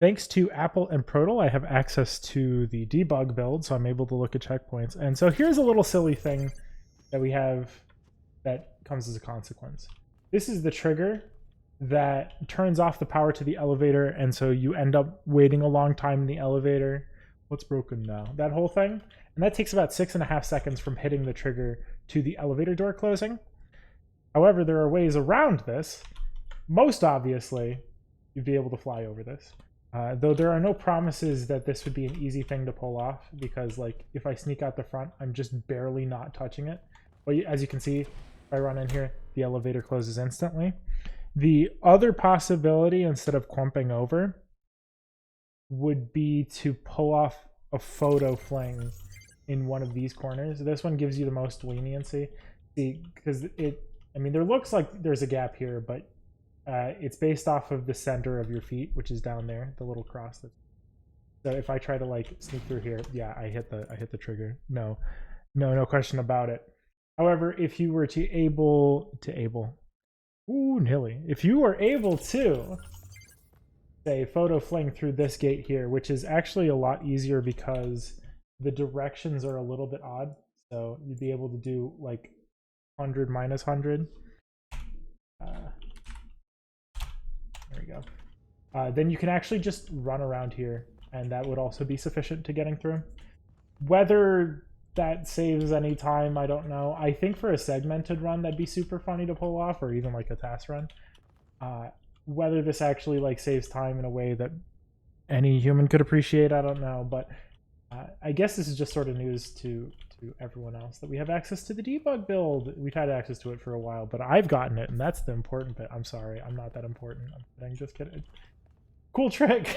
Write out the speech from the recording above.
Thanks to Apple and Protal, I have access to the debug build, so I'm able to look at checkpoints. And so here's a little silly thing that we have that comes as a consequence. This is the trigger that turns off the power to the elevator, and so you end up waiting a long time in the elevator. What's broken now? That whole thing. And that takes about 6.5 seconds from hitting the trigger to the elevator door closing. However, there are ways around this. Most obviously, you'd be able to fly over this. Though there are no promises that this would be an easy thing to pull off, because like if I sneak out the front, I'm just barely not touching it. But as you can see, if I run in here, the elevator closes instantly. The other possibility, instead of clumping over, would be to pull off a photo fling in one of these corners. This one gives you the most leniency. See, because I mean, there looks like there's a gap here, but it's based off of the center of your feet, which is down there, the little cross. So if I try to like sneak through here, yeah, I hit the trigger. No question about it. However, if you were if you were able to say photo fling through this gate here, which is actually a lot easier because the directions are a little bit odd. So you'd be able to do like 100 minus 100. There we go. Then you can actually just run around here, and that would also be sufficient to getting through. Whether that saves any time, I don't know. I think for a segmented run, that'd be super funny to pull off, or even like a task run. Whether this actually like saves time in a way that any human could appreciate, I don't know. But I guess this is just sort of news to everyone else that we have access to the debug build. We've had access to it for a while, but I've gotten it, and that's the important bit. I'm sorry, I'm not that important. I'm just kidding. Cool trick.